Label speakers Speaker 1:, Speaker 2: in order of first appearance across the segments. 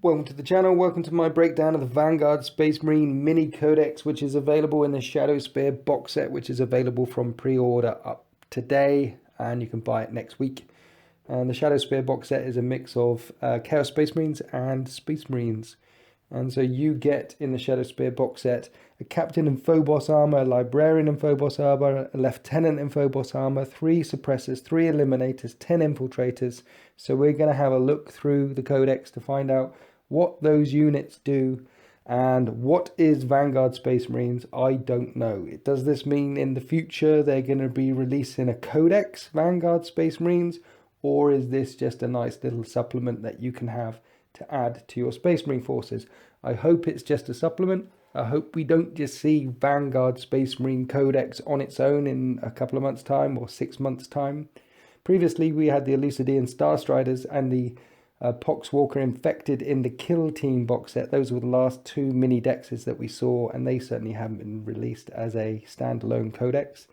Speaker 1: Welcome to the channel, welcome to my breakdown of the Vanguard Space Marine Mini Codex, which is available in the Shadowspear box set, which is available from pre-order up today, and you can buy it next week. And the Shadowspear box set is a mix of Chaos Space Marines and Space Marines. And so you get in the Shadowspear box set a Captain in Phobos armor, a Librarian in Phobos armor, a Lieutenant in Phobos armor, 3 Suppressors, 3 Eliminators, 10 Infiltrators. So we're going to have a look through the Codex to find out what those units do and what is Vanguard Space Marines. I don't know. Does this mean in the future they're going to be releasing a Codex Vanguard Space Marines, or is this just a nice little supplement that you can have to add to your Space Marine forces? I hope it's just a supplement. I hope we don't just see Vanguard Space Marine Codex on its own in a couple of months' time or 6 months' time. Previously, we had the Elucidean Starstriders and the Poxwalker Infected in the Kill Team box set. Those were the last 2 mini dexes that we saw, and they certainly haven't been released as a standalone codex.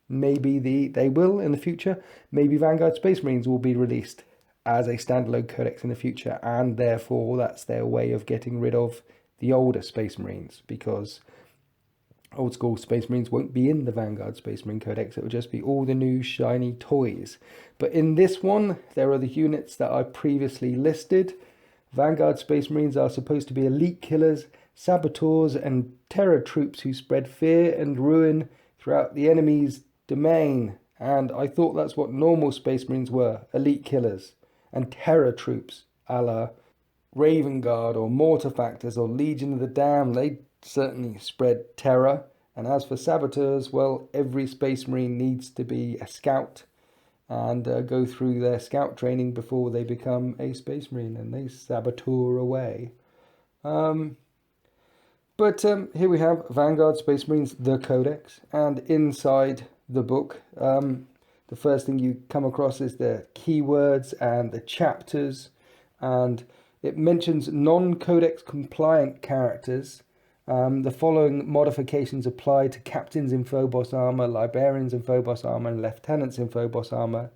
Speaker 1: Maybe they will in the future. Maybe Vanguard Space Marines will be released as a standalone codex in the future, and therefore that's their way of getting rid of the older Space Marines, because old school Space Marines won't be in the Vanguard Space Marine Codex. It will just be all the new shiny toys. But in this one, there are the units that I previously listed. Vanguard Space Marines are supposed to be elite killers, saboteurs, and terror troops who spread fear and ruin throughout the enemy's domain. And I thought that's what normal Space Marines were, elite killers and terror troops, a la Raven Guard or Mortifactors or Legion of the Damned. They certainly spread terror. And as for saboteurs, well, every Space Marine needs to be a scout and go through their scout training before they become a Space Marine, and they saboteur away. But here we have Vanguard Space Marines, the Codex, and inside the book, the first thing you come across is the keywords and the chapters, and it mentions non-Codex compliant characters. The following modifications apply to Captains in Phobos armor, Librarians in Phobos armor, and Lieutenants in Phobos armor.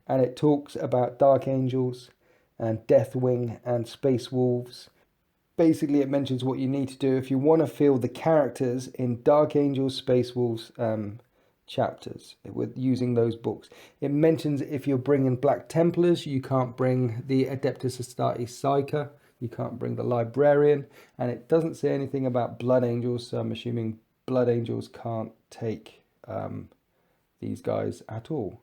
Speaker 1: And it talks about Dark Angels and Deathwing and Space Wolves. Basically, it mentions what you need to do if you want to fill the characters in Dark Angels, Space Wolves chapters with using those books. It mentions if you're bringing Black Templars, you can't bring the Adeptus Astartes Psyker. You can't bring the Librarian, and it doesn't say anything about Blood Angels, so I'm assuming Blood Angels can't take these guys at all.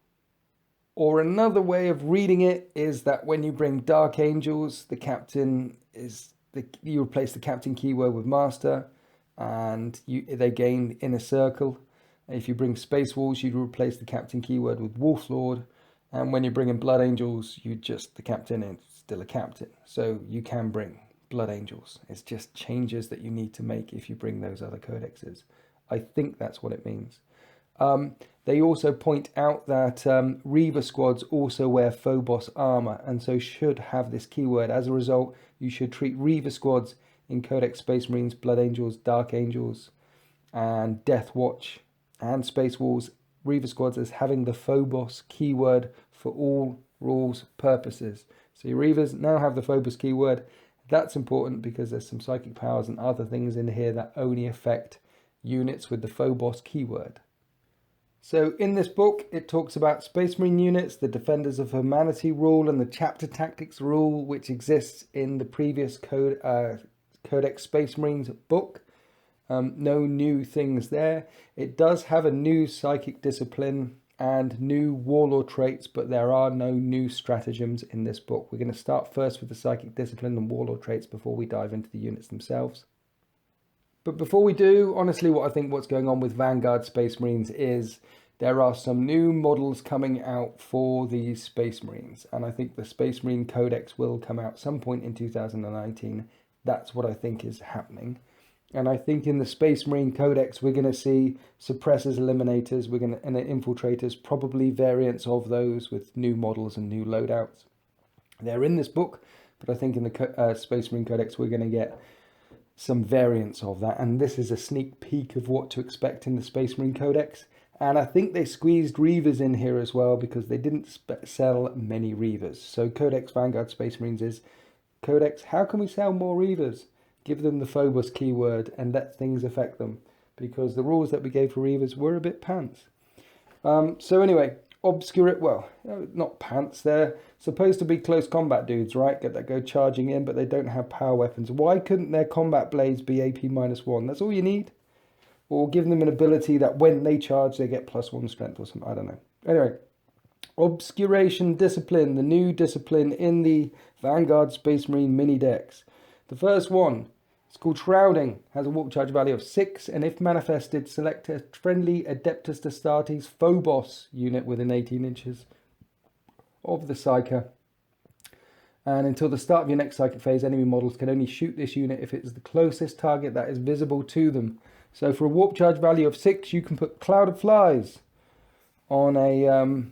Speaker 1: Or another way of reading it is that when you bring Dark Angels, the Captain is you replace the Captain keyword with Master, and they gain Inner Circle. If you bring Space Wolves, you replace the Captain keyword with Warlord, and when you bring in Blood Angels, the Captain is still a Captain. So you can bring Blood Angels. It's just changes that you need to make if you bring those other codexes. I think that's what it means. They also point out that Reaver squads also wear Phobos armor, and so should have this keyword. As a result, you should treat Reaver squads in Codex Space Marines, Blood Angels, Dark Angels, and Death Watch, and Space Wolves, Reaver squads as having the Phobos keyword for all rules purposes. So your Reavers now have the Phobos keyword. That's important because there's some psychic powers and other things in here that only affect units with the Phobos keyword. So in this book, it talks about Space Marine units, the Defenders of Humanity rule, and the Chapter Tactics rule, which exists in the previous Codex Space Marines book. No new things there. It does have a new Psychic Discipline and new Warlord Traits, but there are no new stratagems in this book. We're going to start first with the Psychic Discipline and Warlord Traits before we dive into the units themselves. But before we do, honestly, what's going on with Vanguard Space Marines is there are some new models coming out for these Space Marines, and I think the Space Marine Codex will come out some point in 2019. That's what I think is happening. And I think in the Space Marine Codex, we're going to see Suppressors, Eliminators, and Infiltrators, probably variants of those with new models and new loadouts. They're in this book, but I think in the Space Marine Codex, we're going to get some variants of that. And this is a sneak peek of what to expect in the Space Marine Codex. And I think they squeezed Reavers in here as well because they didn't sell many Reavers. So Codex Vanguard Space Marines is Codex, how can we sell more Reavers? Give them the Phobos keyword and let things affect them, because the rules that we gave for Reavers were a bit pants. So anyway, not pants, they're supposed to be close combat dudes, right? That go charging in, but they don't have power weapons. Why couldn't their combat blades be AP -1? That's all you need. Or give them an ability that when they charge, they get +1 strength or something. I don't know. Anyway, Obscuration Discipline, the new discipline in the Vanguard Space Marine mini decks. The first one, it's called Shrouding, has a warp charge value of 6, and if manifested, select a friendly Adeptus Astartes Phobos unit within 18 inches of the Psyker. And until the start of your next psychic phase, enemy models can only shoot this unit if it's the closest target that is visible to them. So for a warp charge value of 6, you can put Cloud of Flies on a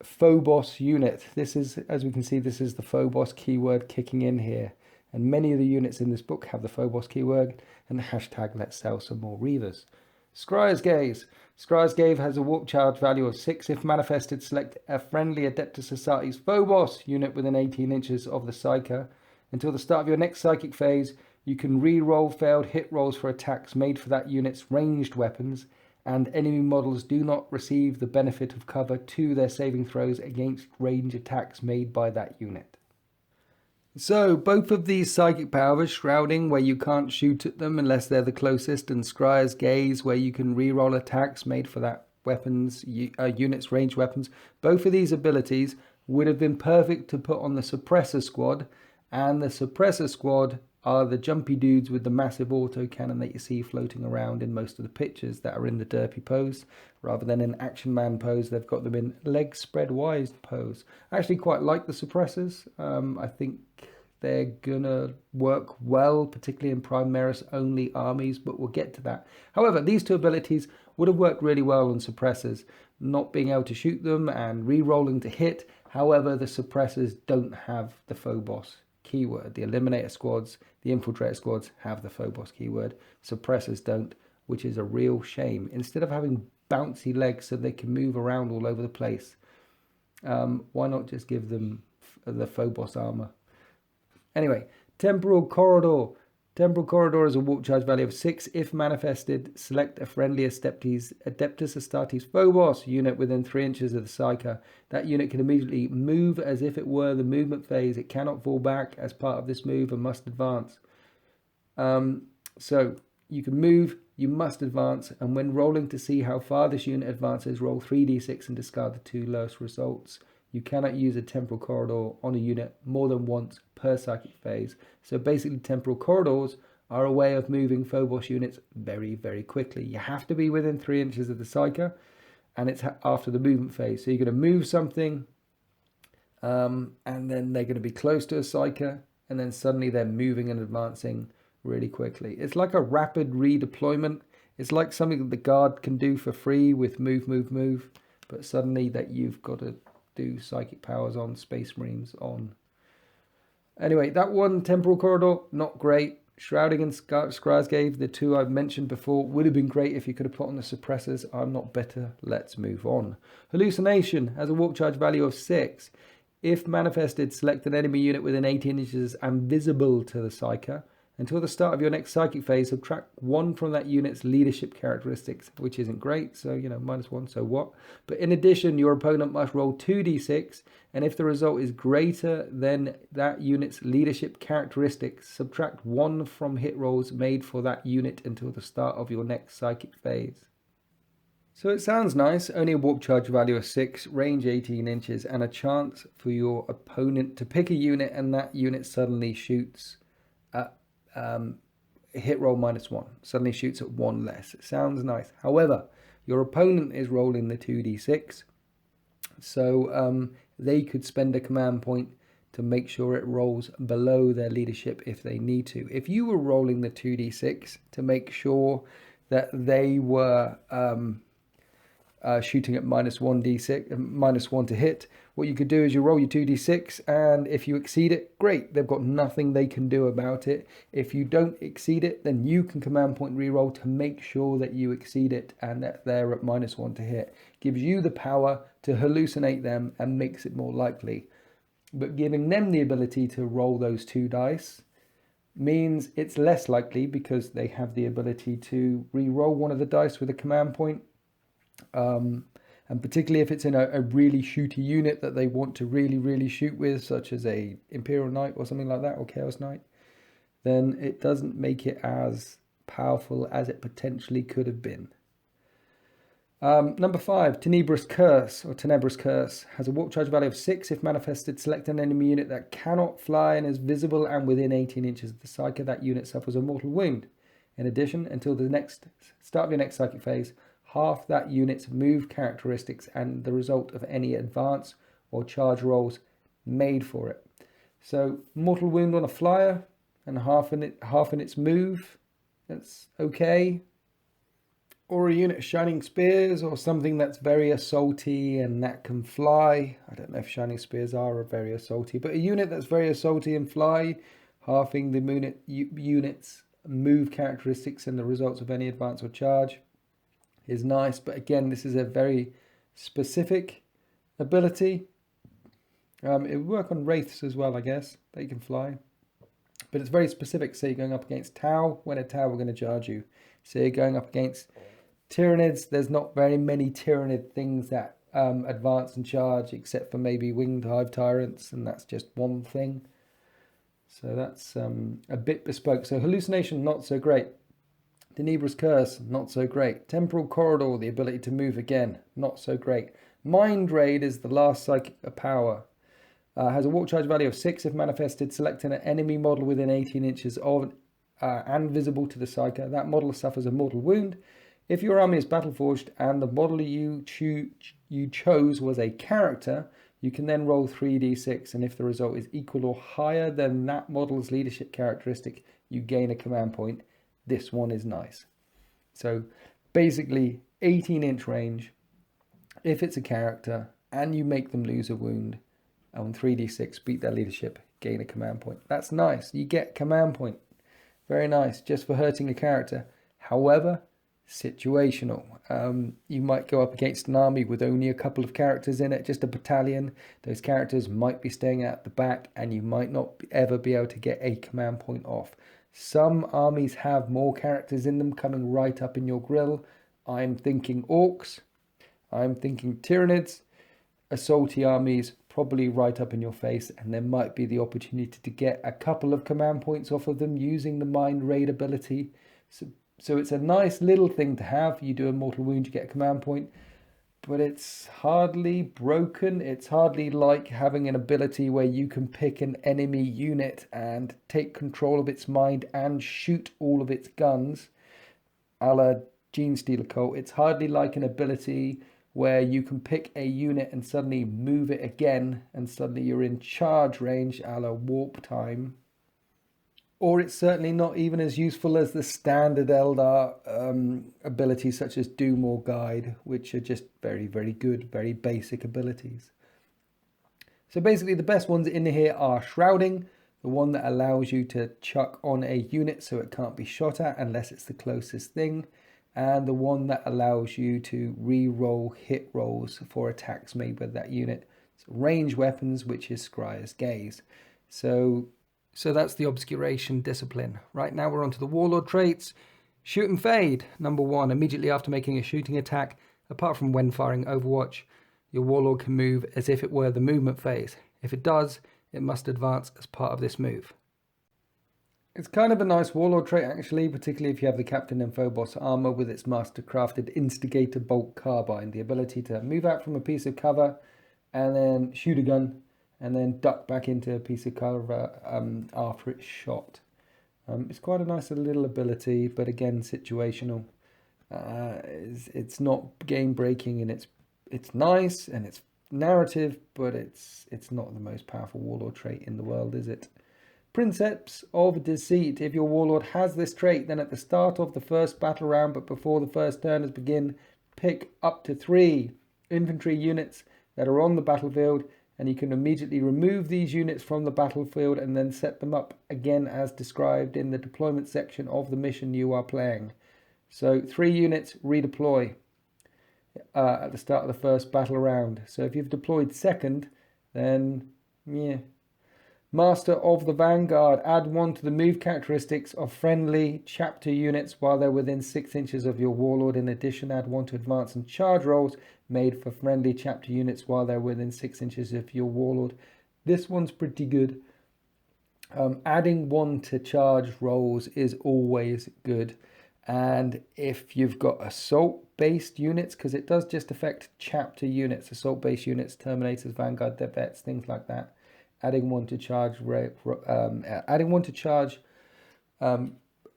Speaker 1: Phobos unit. This is, as we can see, this is the Phobos keyword kicking in here. And many of the units in this book have the Phobos keyword and the hashtag let's sell some more Reavers. Scryer's Gaze. Scryer's Gaze has a warp charge value of 6. If manifested, select a friendly Adeptus Astartes Phobos unit within 18 inches of the Psyker. Until the start of your next psychic phase, you can re-roll failed hit rolls for attacks made for that unit's ranged weapons, and enemy models do not receive the benefit of cover to their saving throws against range attacks made by that unit. So both of these psychic powers, Shrouding, where you can't shoot at them unless they're the closest, and Scryer's Gaze, where you can re-roll attacks made for that unit's ranged weapons, both of these abilities would have been perfect to put on the Suppressor Squad, and the Suppressor Squad are the jumpy dudes with the massive auto cannon that you see floating around in most of the pictures that are in the derpy pose. Rather than in action man pose, they've got them in legs spread wide pose. I actually quite like the suppressors. I think they're gonna work well, particularly in Primaris only armies, but we'll get to that. However, these two abilities would have worked really well on suppressors, not being able to shoot them and re-rolling to hit. However, the suppressors don't have the Phobos keyword. The Eliminator Squads, the Infiltrator Squads have the Phobos keyword. Suppressors don't, which is a real shame. Instead of having bouncy legs so they can move around all over the place, why not just give them the Phobos armor? Anyway, Temporal Corridor. Temporal Corridor is a warp charge value of 6. If manifested, select a friendly Adeptus Astartes Phobos unit within 3 inches of the Psyker. That unit can immediately move as if it were the movement phase. It cannot fall back as part of this move and must advance. So you can move, you must advance, and when rolling to see how far this unit advances, roll 3d6 and discard the 2 lowest results. You cannot use a Temporal Corridor on a unit more than once per psychic phase. So basically, Temporal Corridors are a way of moving Phobos units very, very quickly. You have to be within 3 inches of the Psyker, and it's after the movement phase. So you're going to move something, and then they're going to be close to a Psyker, and then suddenly they're moving and advancing really quickly. It's like a rapid redeployment. It's like something that the guard can do for free with move, but suddenly that you've got to do psychic powers on Space Marines on. Anyway, that one, Temporal Corridor, not great. Shrouding and Scryer's Gaze, the two I've mentioned before, would have been great if you could have put on the suppressors. I'm not better. Let's move on. Hallucination has a warp charge value of 6. If manifested, select an enemy unit within 18 inches and visible to the Psyker. Until the start of your next psychic phase, subtract 1 from that unit's leadership characteristics, which isn't great, so, -1, so what? But in addition, your opponent must roll 2d6, and if the result is greater than that unit's leadership characteristics, subtract 1 from hit rolls made for that unit until the start of your next psychic phase. So it sounds nice, only a warp charge value of 6, range 18 inches, and a chance for your opponent to pick a unit and that unit suddenly shoots at hit roll -1, suddenly shoots at 1 less. It sounds nice. However, your opponent is rolling the 2d6, so they could spend a command point to make sure it rolls below their leadership if they need to. If you were rolling the 2d6 to make sure that they were shooting at -1 to hit, what you could do is you roll your 2d6, and if you exceed it, great, they've got nothing they can do about it. If you don't exceed it, then you can command point reroll to make sure that you exceed it and that they're at -1 to hit. Gives you the power to hallucinate them and makes it more likely. but giving them the ability to roll those 2 dice means it's less likely, because they have the ability to re-roll one of the dice with a command point. And particularly if it's in a really shooty unit that they want to really shoot with, such as a Imperial Knight or something like that, or Chaos Knight, then it doesn't make it as powerful as it potentially could have been. Number 5, Tenebrous Curse, or Tenebrous Curse, has a warp charge value of 6. If manifested, select an enemy unit that cannot fly and is visible and within 18 inches of the Psyker. That unit suffers a mortal wound. In addition, until the start of your next psychic phase, half that unit's move characteristics and the result of any advance or charge rolls made for it. So mortal wound on a flyer and half in its move. That's okay. Or a unit of Shining Spears, or something that's very assaulty and that can fly. I don't know if Shining Spears are very assaulty, but a unit that's very assaulty and fly, halving the unit's move characteristics and the results of any advance or charge is nice. But again, this is a very specific ability. It would work on Wraiths as well, I guess. They can fly. But it's very specific. So you're going up against Tau. When a Tau, we're going to charge you. So you're going up against Tyranids. There's not very many Tyranid things that advance and charge, except for maybe Winged Hive Tyrants, and that's just one thing. So that's a bit bespoke. So Hallucination, not so great. Tenebrous Curse, not so great. Temporal Corridor, the ability to move again, not so great. Mind Raid is the last psychic power. Has a warp charge value of 6 if manifested. Selecting an enemy model within 18 inches of and visible to the Psyker. That model suffers a mortal wound. If your army is battleforged and the model you chose was a character, you can then roll 3d6, and if the result is equal or higher than that model's leadership characteristic, you gain a command point. This one is nice. So basically 18-inch range. If it's a character and you make them lose a wound on 3d6, beat their leadership, gain a command point. That's nice. You get command point. Very nice, just for hurting a character. However, situational. You might go up against an army with only a couple of characters in it, just a battalion. Those characters might be staying at the back, and you might not ever be able to get a command point off. Some armies have more characters in them coming right up in your grill. I'm thinking Orcs. I'm thinking Tyranids. Assaulty armies, probably right up in your face, and there might be the opportunity to get a couple of command points off of them using the Mind Raid ability. So it's a nice little thing to have. You do a mortal wound, you get a command point, but it's hardly broken. It's hardly like having an ability where you can pick an enemy unit and take control of its mind and shoot all of its guns, a la Genestealer Cult. It's hardly like an ability where you can pick a unit and suddenly move it again, and suddenly you're in charge range, a la Warp Time. Or it's certainly not even as useful as the standard Eldar abilities such as Doom or Guide, which are just very, very good, very basic abilities. So basically the best ones in here are Shrouding, the one that allows you to chuck on a unit so it can't be shot at unless it's the closest thing, and the one that allows you to re-roll hit rolls for attacks made with that unit. So range weapons, which is Scryer's Gaze. So that's the Obscuration Discipline. Right now we're on to the Warlord Traits. Shoot and Fade. Number 1, immediately after making a shooting attack, apart from when firing Overwatch, your Warlord can move as if it were the movement phase. If it does, it must advance as part of this move. It's kind of a nice Warlord trait actually, particularly if you have the Captain and Phobos armor with its master-crafted Instigator Bolt Carbine, the ability to move out from a piece of cover and then shoot a gun, and then duck back into a piece of cover after it's shot. It's quite a nice little ability, but again, situational. It's not game-breaking, and it's nice, and it's narrative, but it's not the most powerful Warlord trait in the world, is it? Princeps of Deceit. If your Warlord has this trait, then at the start of the first battle round, but before the first turn has begun, pick up to 3 infantry units that are on the battlefield, and you can immediately remove these units from the battlefield and then set them up again as described in the deployment section of the mission you are playing. So 3 units redeploy at the start of the first battle round. So if you've deployed second, then Yeah. Master of the Vanguard. Add 1 to the move characteristics of friendly chapter units while they're within 6 inches of your Warlord. In addition, add 1 to advance and charge rolls made for friendly chapter units while they're within 6 inches of your Warlord. This one's pretty good. Adding 1 to charge rolls is always good. And if you've got assault-based units, because it does just affect chapter units, assault-based units, Terminators, Vanguard, their vets, things like that. Adding 1 to charge,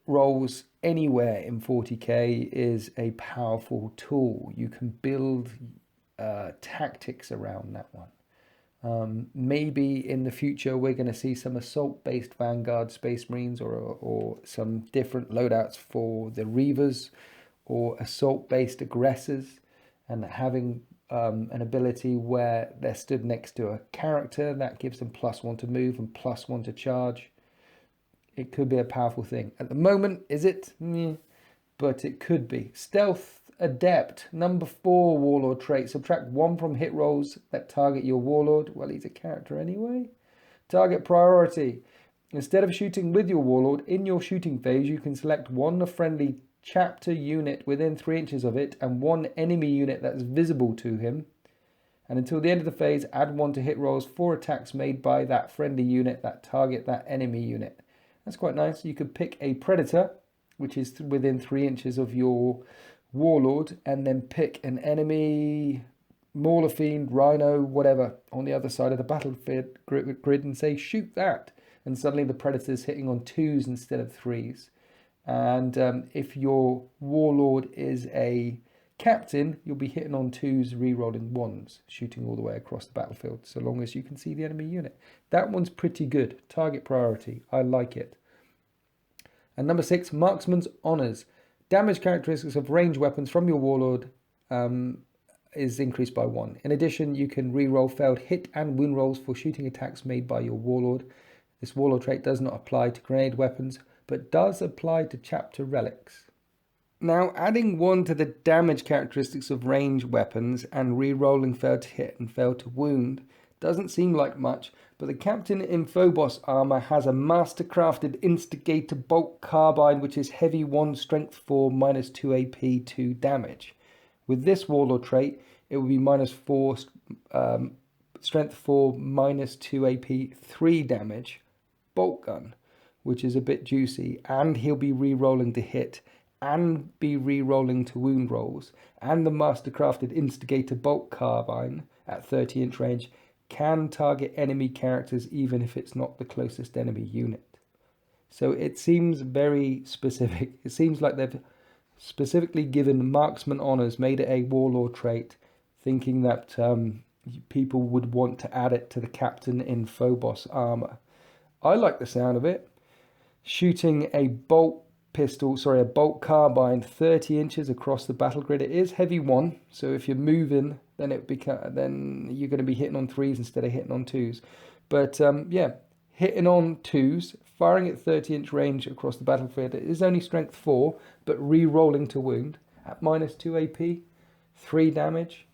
Speaker 1: rolls anywhere in 40k is a powerful tool. You can build tactics around that one. Maybe in the future we're going to see some assault-based Vanguard Space Marines or some different loadouts for the Reavers or assault-based aggressors, and having an ability where they're stood next to a character that gives them +1 to move and +1 to charge. It could be a powerful thing. At the moment, is it? But it could be. Stealth Adept, number 4 Warlord trait. Subtract 1 from hit rolls that target your Warlord. Well, he's a character anyway. Target priority. Instead of shooting with your Warlord, in your shooting phase, you can select 1 friendly chapter unit within 3 inches of it and 1 enemy unit that's visible to him. And until the end of the phase, add 1 to hit rolls for attacks made by that friendly unit that target that enemy unit. That's quite nice. You could pick a Predator, which is within 3 inches of your Warlord, and then pick an enemy Mauler Fiend, Rhino, whatever, on the other side of the battlefield grid and say, shoot that. And suddenly the Predator's hitting on 2s instead of 3s. And if your Warlord is a Captain, you'll be hitting on 2s, re-rolling 1s, shooting all the way across the battlefield, so long as you can see the enemy unit. That one's pretty good. Target priority. I like it. And number 6, Marksman's Honours. Damage characteristics of ranged weapons from your Warlord is increased by 1. In addition, you can re-roll failed hit and wound rolls for shooting attacks made by your Warlord. This Warlord trait does not apply to grenade weapons, but does apply to chapter relics. Now, adding 1 to the damage characteristics of ranged weapons and re-rolling failed to hit and failed to wound doesn't seem like much, but the Captain in Phobos armor has a master-crafted Instigator Bolt Carbine, which is heavy 1, strength 4, -2 AP, 2 damage. With this Warlord trait, it will be -4, strength 4, -2 AP, 3 damage, bolt gun, which is a bit juicy, and he'll be re-rolling to hit and be re-rolling to wound rolls, and the master-crafted Instigator Bolt Carbine at 30-inch range can target enemy characters even if it's not the closest enemy unit. So it seems very specific. It seems like they've specifically given Marksman Honours, made it a Warlord trait, thinking that people would want to add it to the Captain in Phobos armor. I like the sound of it. Shooting a bolt carbine 30 inches across the battle grid. It is heavy 1, so if you're moving, then you're going to be hitting on 3s instead of hitting on 2s. But yeah, hitting on 2s, firing at 30-inch range across the battlefield. It is only strength 4, but re-rolling to wound at -2 AP, 3 damage.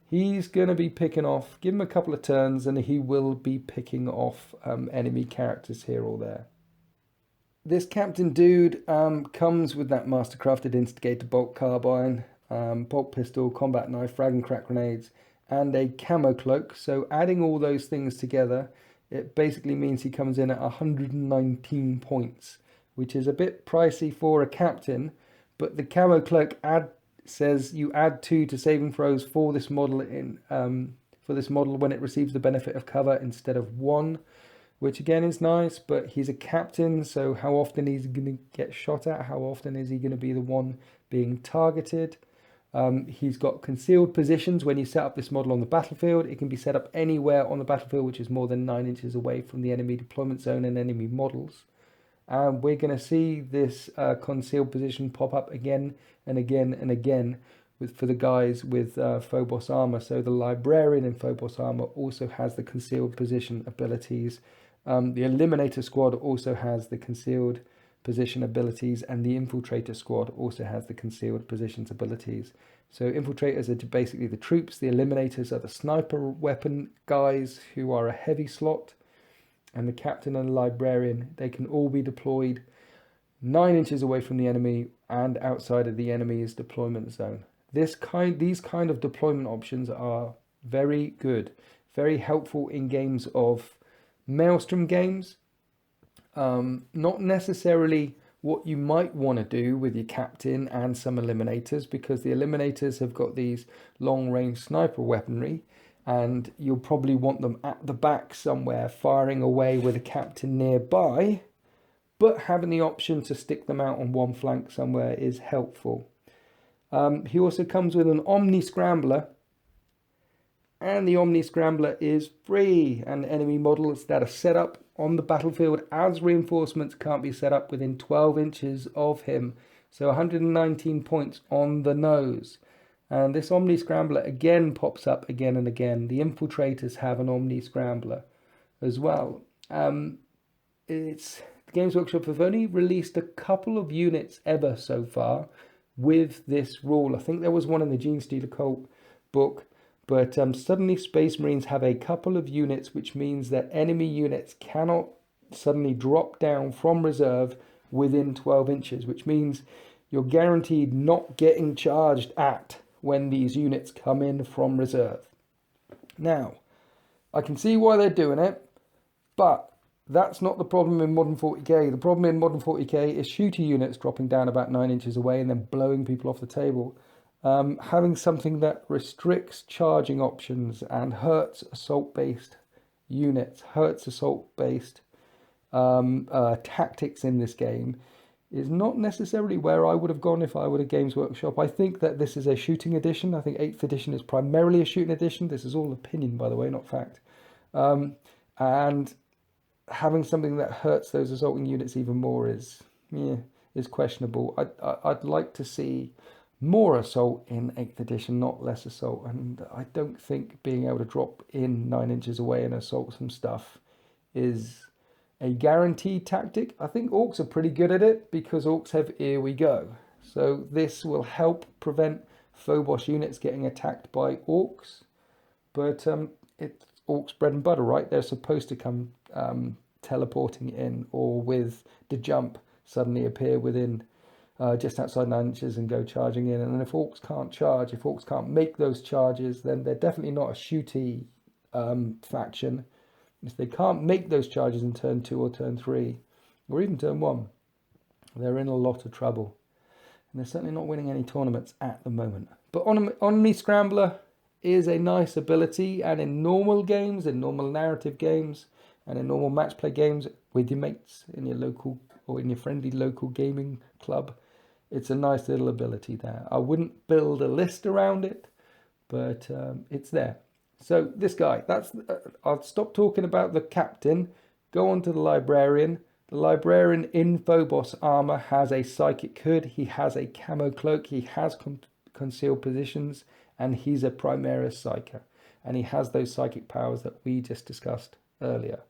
Speaker 1: He's going to be picking off, give him a couple of turns, and he will be picking off enemy characters here or there. This Captain dude comes with that mastercrafted Instigator Bolt Carbine, bolt pistol, combat knife, frag and crack grenades, and a camo cloak. So adding all those things together, it basically means he comes in at 119 points, which is a bit pricey for a Captain, but the camo cloak says you add 2 to saving throws for this model when it receives the benefit of cover instead of 1. Which again is nice, but he's a Captain, so how often is he going to get shot at? How often is he going to be the one being targeted? He's got concealed positions when you set up this model on the battlefield. It can be set up anywhere on the battlefield which is more than 9 inches away from the enemy deployment zone and enemy models. And we're going to see this concealed position pop up again and again and again for the guys with Phobos armor. So the Librarian in Phobos armor also has the concealed position abilities. The Eliminator Squad also has the concealed position abilities, and the Infiltrator Squad also has the concealed positions abilities. So infiltrators are basically the troops, the eliminators are the sniper weapon guys who are a heavy slot, and the captain and the librarian, they can all be deployed 9 inches away from the enemy and outside of the enemy's deployment zone. These kind of deployment options are very good, very helpful in games of Maelstrom games. Not necessarily what you might want to do with your captain and some eliminators, because the eliminators have got these long-range sniper weaponry, and you'll probably want them at the back somewhere firing away with a captain nearby, but having the option to stick them out on one flank somewhere is helpful. He also comes with an Omni-Scrambler, and the Omni-Scrambler is free, and enemy models that are set up on the battlefield as reinforcements can't be set up within 12 inches of him. So 119 points on the nose. And this Omni-Scrambler again pops up again and again. The infiltrators have an Omni-Scrambler as well. The Games Workshop have only released a couple of units ever so far with this rule. I think there was one in the Genestealer Cult book. But suddenly Space Marines have a couple of units, which means that enemy units cannot suddenly drop down from reserve within 12 inches, which means you're guaranteed not getting charged at when these units come in from reserve. Now, I can see why they're doing it, but that's not the problem in Modern 40k. The problem in Modern 40k is shooter units dropping down about 9 inches away and then blowing people off the table. Having something that restricts charging options and hurts assault-based units, hurts assault-based tactics in this game is not necessarily where I would have gone if I were a Games Workshop. I think that this is a shooting edition. I think 8th edition is primarily a shooting edition. This is all opinion, by the way, not fact. And having something that hurts those assaulting units even more is questionable. I'd like to see more assault in 8th edition, not less assault, and I don't think being able to drop in 9 inches away and assault some stuff is a guaranteed tactic. I think Orcs are pretty good at it because Orcs have here we go. So this will help prevent Phobos units getting attacked by Orcs, but it's Orcs bread and butter, right? They're supposed to come teleporting in, or with the jump suddenly appear within just outside 9 inches and go charging in. And if Orcs can't charge, if Orcs can't make those charges, then they're definitely not a shooty faction. If they can't make those charges in turn 2 or turn 3, or even turn 1, they're in a lot of trouble. And they're certainly not winning any tournaments at the moment. But Omni-Scrambler is a nice ability, and in normal games, in normal narrative games, and in normal match play games with your mates in your local or in your friendly local gaming club, it's a nice little ability there. I wouldn't build a list around it, but it's there. So this guy, I'll stop talking about the captain, go on to the librarian. The librarian in Phobos armor has a psychic hood, he has a camo cloak, he has concealed positions, and he's a Primaris Psyker. And he has those psychic powers that we just discussed earlier.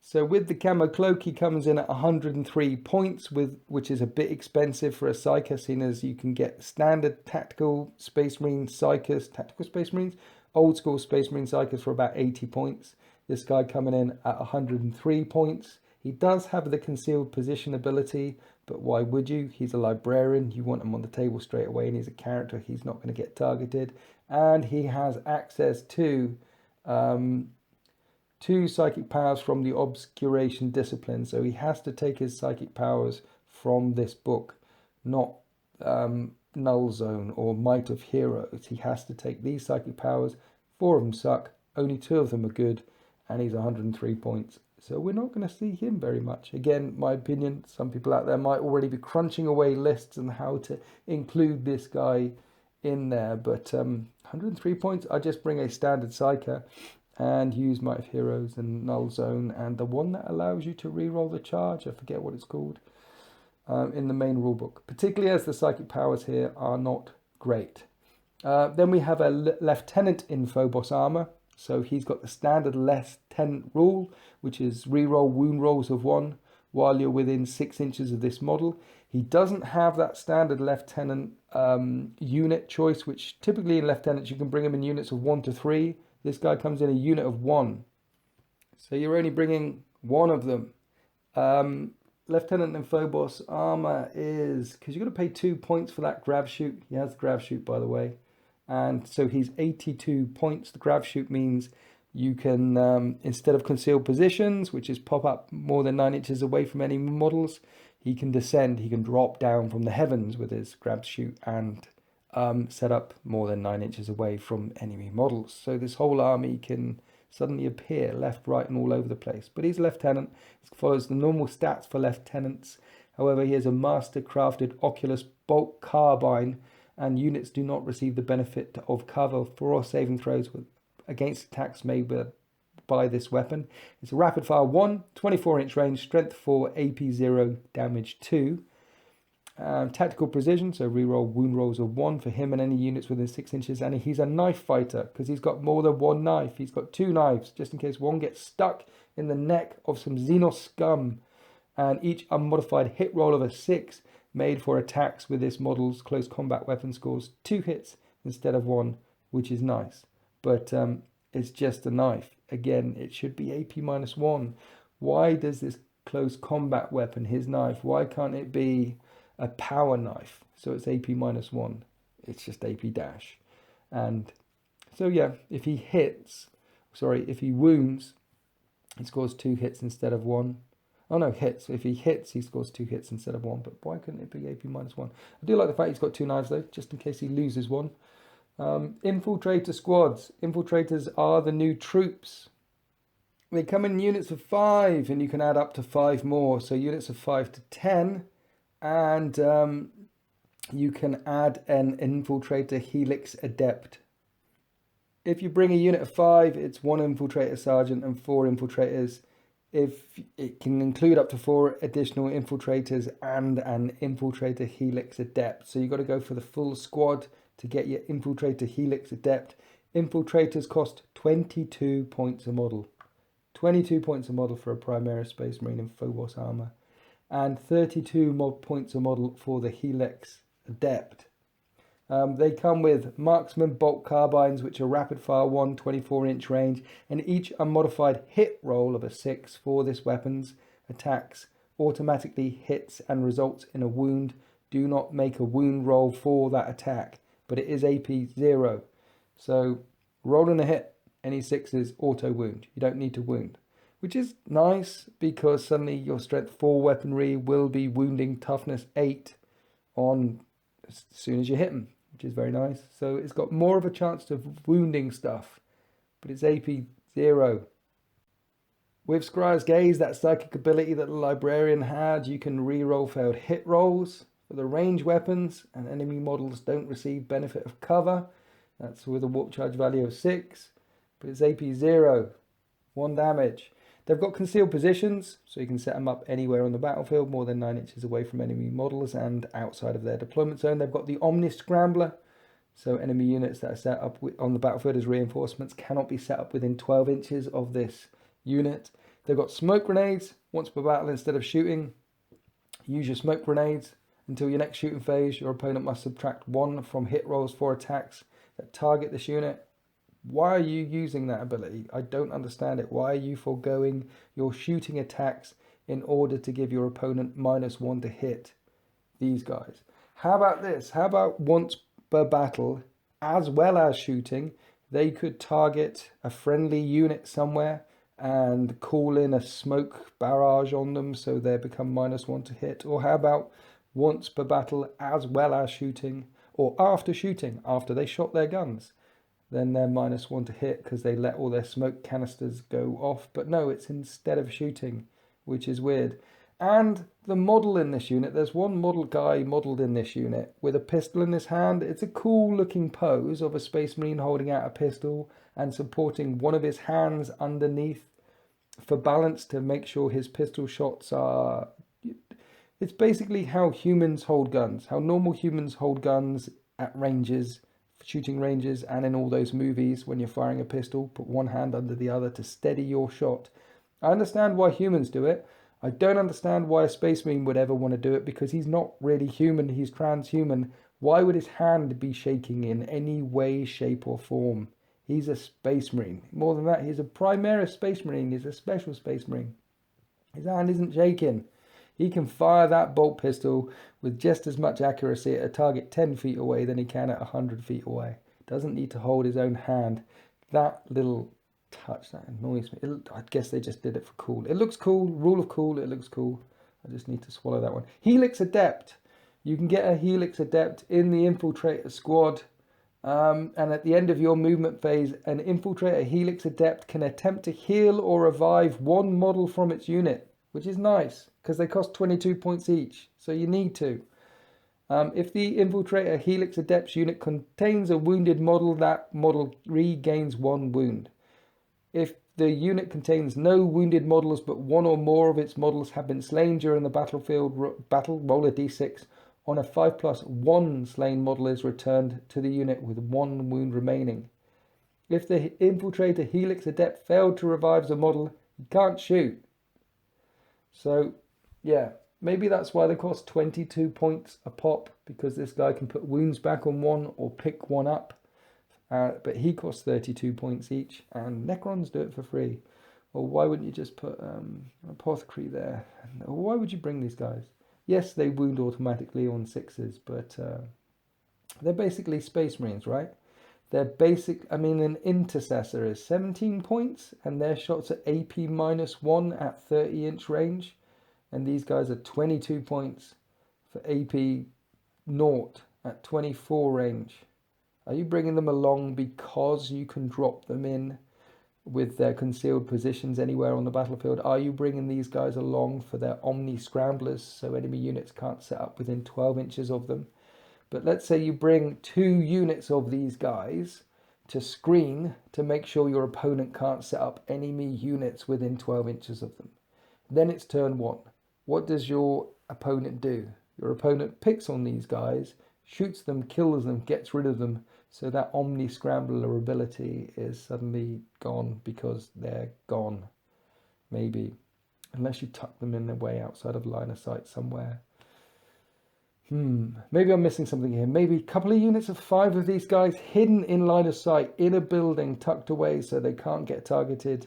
Speaker 1: So with the camo cloak, he comes in at 103 points, which is a bit expensive for a Psyker, seeing as you can get standard tactical Space Marine Psykers, tactical Space Marines, old school Space Marine Psykers for about 80 points. This guy coming in at 103 points. He does have the concealed position ability, but why would you? He's a librarian. You want him on the table straight away, and he's a character. He's not going to get targeted. And he has access to 2 psychic powers from the Obscuration Discipline. So he has to take his psychic powers from this book, not Null Zone or Might of Heroes. He has to take these psychic powers. 4 of them suck, only 2 of them are good, and he's 103 points. So we're not going to see him very much. Again, my opinion, some people out there might already be crunching away lists on how to include this guy in there. But 103 points, I just bring a standard Psyker and use Might of Heroes and Null Zone, and the one that allows you to reroll the charge, I forget what it's called, in the main rulebook, particularly as the psychic powers here are not great. Then we have a Lieutenant in Phobos armor, so he's got the standard Lieutenant rule, which is reroll wound rolls of 1 while you're within 6 inches of this model. He doesn't have that standard lieutenant unit choice, which typically in lieutenants you can bring him in units of 1 to 3. This guy comes in a unit of 1. So you're only bringing one of them. Lieutenant and Phobos armor is, because you've got to pay 2 points for that grab shoot. He has the grab shoot, by the way. And so he's 82 points. The grab shoot means you can, instead of concealed positions, which is pop up more than 9 inches away from enemy models, he can descend, he can drop down from the heavens with his grab shoot and set up more than 9 inches away from enemy models. So this whole army can suddenly appear left, right, and all over the place. But he's a lieutenant. He follows the normal stats for lieutenants. However, he has a master crafted Oculus bolt carbine, and units do not receive the benefit of cover for all saving throws against attacks made by this weapon. It's a rapid fire 1, 24-inch range, strength 4, AP 0, damage 2. Tactical precision, so reroll wound rolls of 1 for him and any units within 6 inches. And he's a knife fighter because he's got more than one knife. He's got 2 knives just in case one gets stuck in the neck of some Xenos scum. And each unmodified hit roll of a 6 made for attacks with this model's close combat weapon scores 2 hits instead of 1, which is nice. But it's just a knife. Again, it should be AP -1. Why does this close combat weapon, his knife, why can't it be a power knife? So it's AP -1. It's just AP dash. And so yeah, if he wounds, he scores 2 hits instead of 1. Oh no, hits. If he hits, he scores 2 hits instead of 1. But why couldn't it be AP -1? I do like the fact he's got 2 knives though, just in case he loses one. Infiltrator squads. Infiltrators are the new troops. They come in units of 5, and you can add up to 5 more. So units of 5 to 10. And you can add an Infiltrator Helix Adept. If you bring a unit of 5, it's 1 Infiltrator Sergeant and 4 Infiltrators. If it can include up to 4 additional Infiltrators and an Infiltrator Helix Adept. So you've got to go for the full squad to get your Infiltrator Helix Adept. Infiltrators cost 22 points a model. 22 points a model for a Primaris Space Marine in Phobos armor. And 32 points a model for the Helix Adept. They come with marksman bolt carbines, which are rapid fire 1, 24-inch range, and each unmodified hit roll of a 6 for this weapon's attacks automatically hits and results in a wound. Do not make a wound roll for that attack, but it is AP 0. So rolling a hit, any 6s auto wound. You don't need to wound, which is nice because suddenly your strength 4 weaponry will be wounding toughness 8 on as soon as you hit them, which is very nice. So it's got more of a chance of wounding stuff, but it's AP 0. With Scryer's Gaze, that psychic ability that the Librarian had, you can reroll failed hit rolls for the range weapons, and enemy models don't receive benefit of cover. That's with a warp charge value of 6, but it's AP 0, 1 damage. They've got concealed positions, so you can set them up anywhere on the battlefield, more than 9 inches away from enemy models and outside of their deployment zone. They've got the Omni-Scrambler, so enemy units that are set up on the battlefield as reinforcements cannot be set up within 12 inches of this unit. They've got smoke grenades. Once per battle, instead of shooting, use your smoke grenades. Until your next shooting phase, your opponent must subtract 1 from hit rolls for attacks that target this unit. Why are you using that ability? I don't understand it. Why are you foregoing your shooting attacks in order to give your opponent -1 to hit these guys? How about this? How about once per battle, as well as shooting, they could target a friendly unit somewhere and call in a smoke barrage on them so they become -1 to hit? Or how about once per battle, as well as shooting, or after shooting, after they shot their guns, then they're -1 to hit because they let all their smoke canisters go off. But no, it's instead of shooting, which is weird. And the model in this unit, there's one model guy modeled in this unit with a pistol in his hand. It's a cool looking pose of a Space Marine holding out a pistol and supporting one of his hands underneath for balance to make sure his pistol shots are... It's basically how humans hold guns, how normal humans hold guns at ranges, shooting ranges, and in all those movies when you're firing a pistol, put one hand under the other to steady your shot. I understand why humans do it. I don't understand why a Space Marine would ever want to do it, because he's not really human, he's transhuman. Why would his hand be shaking in any way, shape or form? He's a Space Marine. More than that, he's a Primaris Space Marine, he's a special Space Marine. His hand isn't shaking. He can fire that bolt pistol with just as much accuracy at a target 10 feet away than he can at 100 feet away. Doesn't need to hold his own hand. That little touch, that annoys me. I guess they just did it for cool. It looks cool. Rule of cool, it looks cool. I just need to swallow that one. Helix Adept. You can get a Helix Adept in the Infiltrator Squad. And at the end of your movement phase, an Infiltrator Helix Adept can attempt to heal or revive one model from its unit, which is nice because they cost 22 points each. So you need to. If the Infiltrator Helix Adept's unit contains a wounded model, that model regains 1 wound. If the unit contains no wounded models, but one or more of its models have been slain during the battlefield battle, roll a d6. On a 5+1 slain model is returned to the unit with 1 wound remaining. If the Infiltrator Helix Adept failed to revive the model, he can't shoot. So, yeah, maybe that's why they cost 22 points a pop, because this guy can put wounds back on one or pick one up. But he costs 32 points each, and Necrons do it for free. Or why wouldn't you just put an Apothecary there? Or why would you bring these guys? Yes, they wound automatically on 6s, but they're basically Space Marines, right? They're basic. I mean, an Intercessor is 17 points, and their shots are AP -1 at 30-inch range. And these guys are 22 points for AP 0 at 24 range. Are you bringing them along because you can drop them in with their concealed positions anywhere on the battlefield? Are you bringing these guys along for their Omni-Scramblers so enemy units can't set up within 12 inches of them? But let's say you bring 2 units of these guys to screen to make sure your opponent can't set up enemy units within 12 inches of them. Then it's turn 1. What does your opponent do? Your opponent picks on these guys, shoots them, kills them, gets rid of them, so that Omni-Scrambler ability is suddenly gone because they're gone. Maybe. Unless you tuck them in the way outside of line of sight somewhere. Maybe I'm missing something here. Maybe a couple of units of 5 of these guys hidden in line of sight in a building, tucked away so they can't get targeted.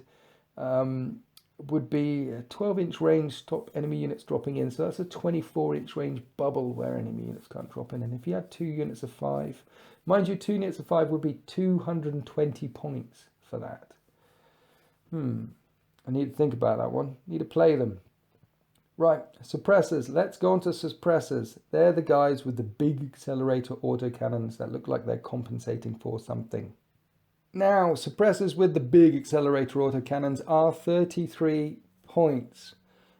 Speaker 1: Would be a 12-inch range, stop enemy units dropping in. So that's a 24-inch range bubble where enemy units can't drop in. And if you had 2 units of 5, mind you, 2 units of 5 would be 220 points for that. I need to think about that one. Need to play them. Right, suppressors. Let's go on to suppressors. They're the guys with the big accelerator autocannons that look like they're compensating for something. Now, suppressors with the big accelerator autocannons are 33 points,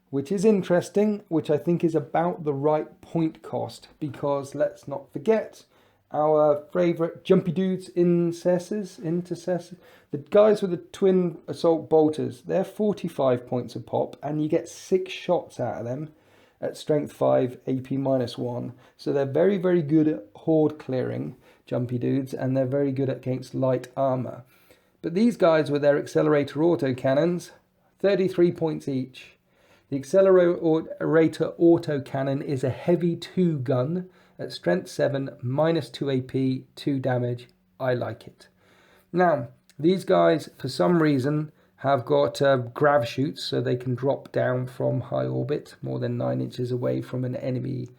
Speaker 1: which is interesting, which I think is about the right point cost, because let's not forget our favourite jumpy dudes, intercessors, the guys with the twin assault bolters. They're 45 points a pop, and you get 6 shots out of them at strength 5, AP -1. So they're very, very good at horde clearing, jumpy dudes, and they're very good against light armor. But these guys with their accelerator autocannons, 33 points each. The accelerator autocannon is a heavy 2 gun at strength 7, -2 AP, 2 damage. I like it. Now, these guys, for some reason, have got grav chutes, so they can drop down from high orbit, more than 9 inches away from an enemy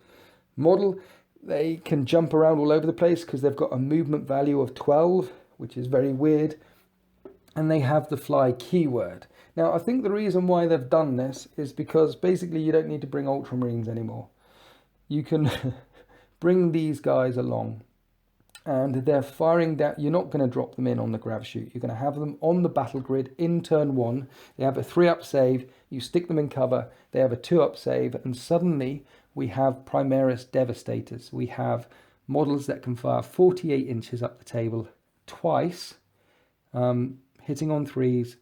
Speaker 1: model. They can jump around all over the place because they've got a movement value of 12, which is very weird. And they have the fly keyword. Now, I think the reason why they've done this is because basically you don't need to bring Ultramarines anymore. You can bring these guys along, and they're firing down. You're not going to drop them in on the grav chute. You're going to have them on the battle grid in turn 1. They have a 3-up save. You stick them in cover. They have a 2-up save, and suddenly we have Primaris Devastators. We have models that can fire 48 inches up the table twice, hitting on 3s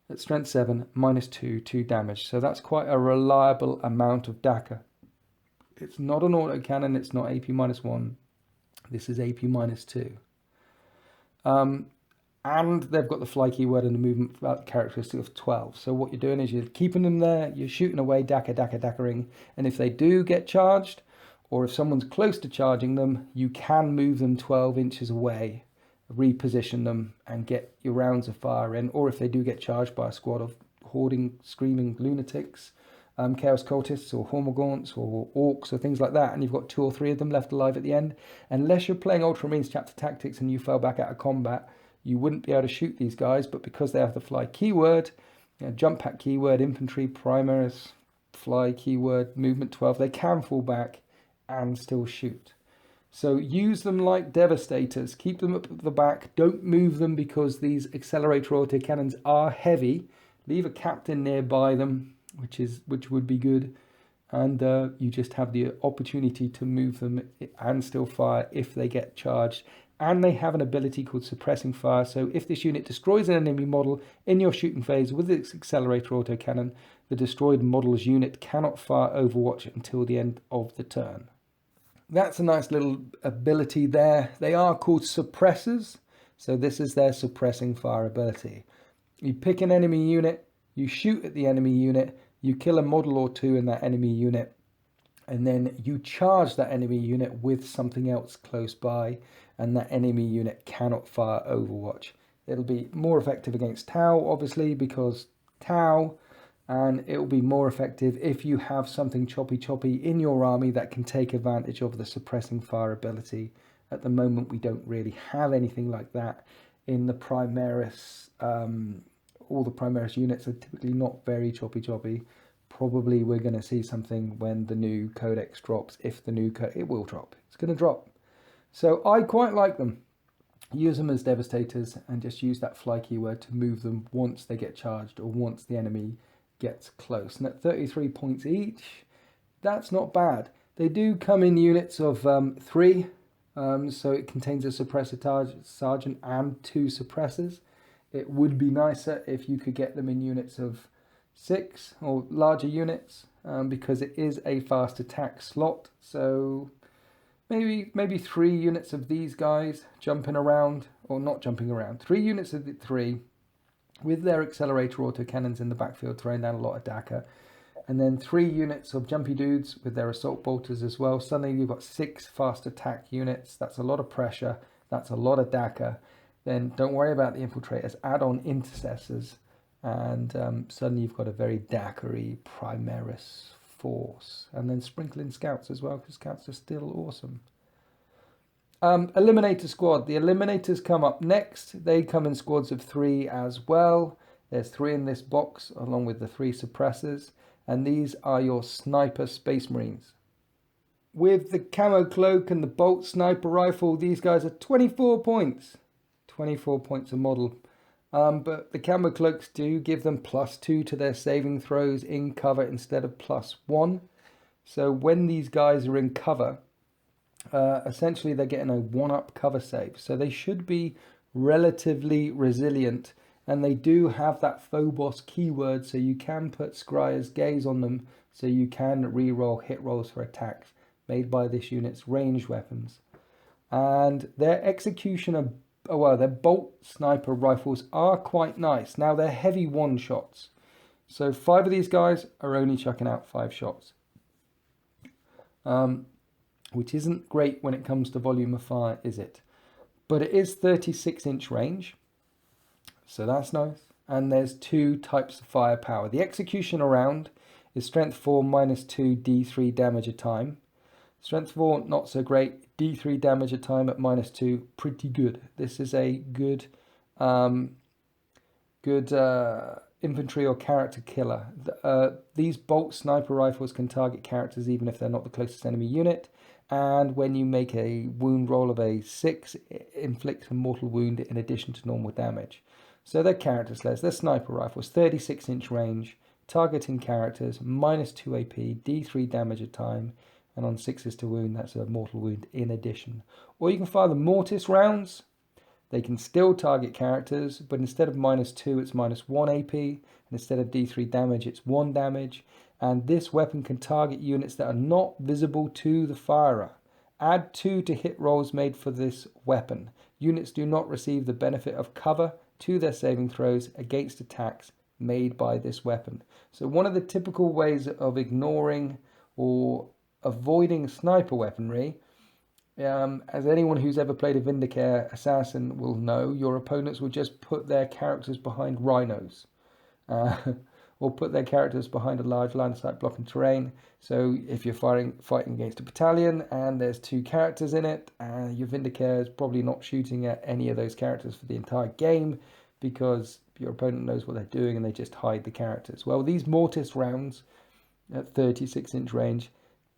Speaker 1: at strength 7, -2, 2 damage. So that's quite a reliable amount of DACA. It's not an autocannon, it's not AP -1. This is AP -2. and they've got the fly keyword and the movement characteristic of 12. So what you're doing is you're keeping them there, you're shooting away, dackering, and if they do get charged, or if someone's close to charging them, you can move them 12 inches away, reposition them, and get your rounds of fire in. Or if they do get charged by a squad of hoarding, screaming lunatics, Chaos Cultists or Hormagaunts or Orcs or things like that, and you've got 2 or 3 of them left alive at the end, unless you're playing Ultramarines Chapter Tactics and you fell back out of combat, you wouldn't be able to shoot these guys. But because they have the fly keyword, jump pack keyword, infantry, primaries, fly keyword, movement 12, they can fall back and still shoot. So use them like devastators. Keep them up at the back. Don't move them because these accelerator autocannons are heavy. Leave a captain nearby them, which would be good. And you just have the opportunity to move them and still fire if they get charged. And they have an ability called suppressing fire. So if this unit destroys an enemy model in your shooting phase with its accelerator autocannon, the destroyed model's unit cannot fire Overwatch until the end of the turn. That's a nice little ability there. They are called suppressors. So this is their suppressing fire ability. You pick an enemy unit, you shoot at the enemy unit, you kill a model or 2 in that enemy unit, and then you charge that enemy unit with something else close by, and that enemy unit cannot fire Overwatch. It'll be more effective against Tau, obviously, because Tau, and it will be more effective if you have something choppy in your army that can take advantage of the suppressing fire ability. At the moment, we don't really have anything like that in the Primaris. All the Primaris units are typically not very choppy. Probably we're going to see something when the new Codex drops. If the new it will drop. It's going to drop. So I quite like them. Use them as devastators and just use that fly keyword to move them once they get charged or once the enemy gets close. And at 33 points each, that's not bad. They do come in units of 3. So it contains a suppressor sergeant and 2 suppressors. It would be nicer if you could get them in units of 6 or larger units, because it is a fast attack slot. So maybe 3 units of these guys jumping around, or not jumping around. 3 units of the 3 with their accelerator autocannons in the backfield throwing down a lot of DACA. And then 3 units of jumpy dudes with their assault bolters as well. Suddenly you've got 6 fast attack units. That's a lot of pressure. That's a lot of DACA. Then don't worry about the infiltrators. Add on intercessors. And suddenly you've got a very DACA-y Primaris force. And then sprinkle in scouts as well, because scouts are still awesome. Eliminator Squad. The Eliminators come up next. They come in squads of 3 as well. There's 3 in this box, along with the 3 suppressors. And these are your Sniper Space Marines. With the camo cloak and the bolt sniper rifle, these guys are 24 points. 24 points a model. But the camo cloaks do give them +2 to their saving throws in cover instead of +1. So when these guys are in cover, essentially they're getting a 1-up cover save. So they should be relatively resilient. And they do have that Phobos keyword, so you can put Scryer's Gaze on them, so you can reroll hit rolls for attacks made by this unit's ranged weapons. And their executioner, their bolt sniper rifles are quite nice. Now they're heavy 1-shots, so 5 of these guys are only chucking out 5 shots, which isn't great when it comes to volume of fire, is it? But it is 36-inch range. So that's nice. And there's 2 types of firepower. The execution round is strength 4 -2 D3 damage a time. Strength 4 not so great. D3 damage a time at -2, pretty good. This is a good infantry or character killer. These bolt sniper rifles can target characters even if they're not the closest enemy unit. And when you make a wound roll of a 6, it inflicts a mortal wound in addition to normal damage. So they're character slayers. They're sniper rifles, 36-inch range, targeting characters, -2 AP, D3 damage a time, and on 6s to wound, that's a mortal wound in addition. Or you can fire the mortis rounds. They can still target characters, but instead of -2, it's -1 AP, and instead of D3 damage, it's 1 damage. And this weapon can target units that are not visible to the firer. Add 2 to hit rolls made for this weapon. Units do not receive the benefit of cover to their saving throws against attacks made by this weapon. So one of the typical ways of ignoring or avoiding sniper weaponry, as anyone who's ever played a Vindicare assassin will know, your opponents will just put their characters behind rhinos. Or put their characters behind a large line of sight blocking terrain. So if you're fighting against a battalion and there's 2 characters in it, your Vindicare is probably not shooting at any of those characters for the entire game because your opponent knows what they're doing and they just hide the characters. Well, these mortis rounds at 36-inch range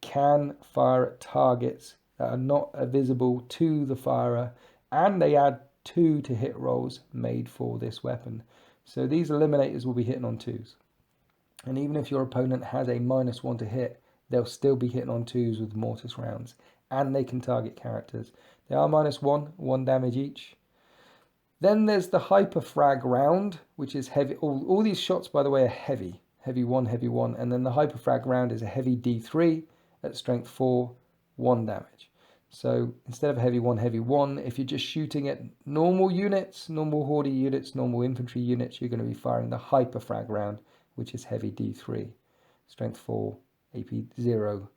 Speaker 1: can fire at targets that are not visible to the firer, and they add 2 to hit rolls made for this weapon. So these eliminators will be hitting on 2s. And even if your opponent has a -1 to hit, they'll still be hitting on 2s with mortis rounds. And they can target characters. They are -1, 1 damage each. Then there's the hyperfrag round, which is heavy. All these shots, by the way, are heavy. Heavy 1, heavy 1. And then the hyperfrag round is a heavy D3 at strength 4, 1 damage. So instead of heavy 1, if you're just shooting at normal units, normal horde units, normal infantry units, you're going to be firing the hyperfrag round, which is heavy D3, strength 4, AP 0,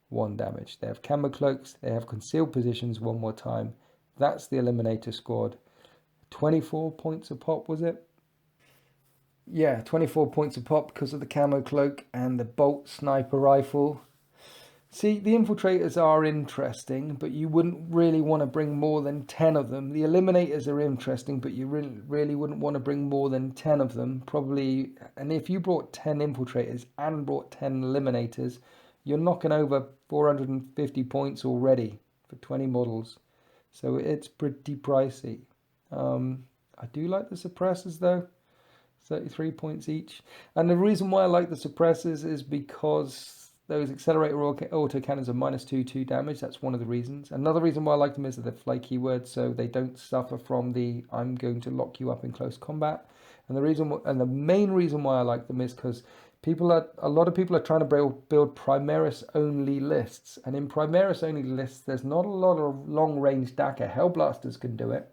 Speaker 1: 1 damage. They have camo cloaks, they have concealed positions, one more time. That's the Eliminator Squad. 24 points a pop, was it? Yeah, 24 points a pop because of the camo cloak and the bolt sniper rifle. See, the infiltrators are interesting, but you wouldn't really want to bring more than 10 of them. The eliminators are interesting, but you really wouldn't want to bring more than 10 of them. Probably, and if you brought 10 infiltrators and brought 10 eliminators, you're knocking over 450 points already for 20 models. So it's pretty pricey. I do like the suppressors though, 33 points each. And the reason why I like the suppressors is because those accelerator autocannons are -2, 2 damage. That's one of the reasons. Another reason why I like them is that they're fly keywords, so they don't suffer from the I'm going to lock you up in close combat. And the main reason why I like them is because a lot of people are trying to build Primaris only lists, and in Primaris only lists, there's not a lot of long range DACA. Hellblasters can do it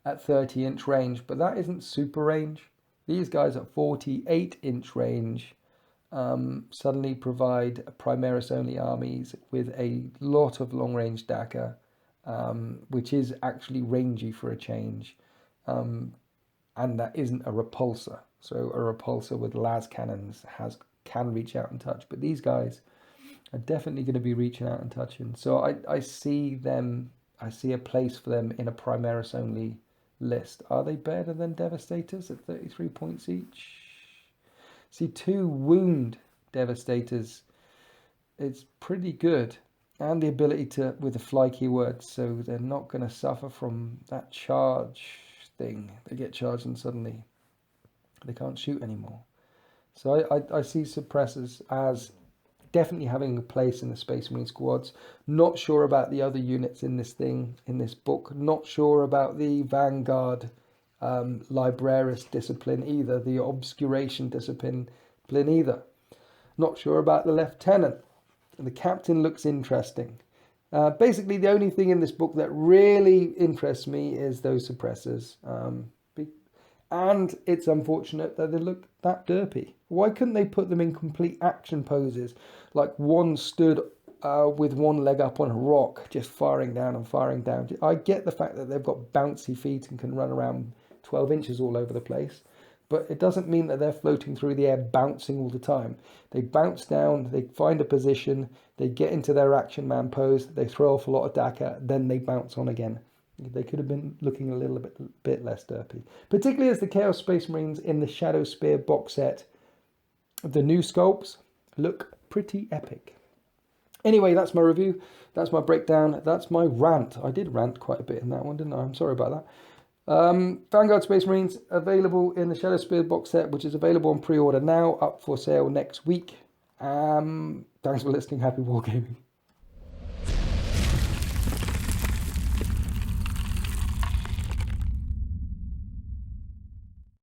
Speaker 1: at 30-inch range, but that isn't super range. These guys at 48-inch range suddenly provide Primaris only armies with a lot of long range DACA, which is actually rangy for a change, and that isn't a repulsor. So a repulsor with las cannons can reach out and touch, but these guys are definitely going to be reaching out and touching. So I see a place for them in a Primaris only list. Are they better than Devastators at 33 points each? See, 2 wound Devastators, it's pretty good. And the ability to, with the fly keyword, so they're not going to suffer from that charge thing. They get charged and suddenly they can't shoot anymore. So I see suppressors as definitely having a place in the Space Marine squads. Not sure about the other units in this book. Not sure about the Vanguard Librarian Discipline either, the Obscuration Discipline either. Not sure about the Lieutenant. The Captain looks interesting. Basically, the only thing in this book that really interests me is those suppressors. And it's unfortunate that they look that derpy. Why couldn't they put them in complete action poses? Like one stood with one leg up on a rock, just firing down and firing down. I get the fact that they've got bouncy feet and can run around 12 inches all over the place, but it doesn't mean that they're floating through the air bouncing all the time. They bounce down, they find a position, they get into their action man pose, they throw off a lot of DACA, then they bounce on again. They could have been looking a little bit less derpy. Particularly as the Chaos Space Marines in the Shadowspear box set, the new sculpts look pretty epic. Anyway, that's my review. That's my breakdown. That's my rant. I did rant quite a bit in that one, didn't I? I'm sorry about that. Vanguard Space Marines available in the Shadowspear box set, which is available on pre-order now, up for sale next week. Thanks for listening. Happy wargaming.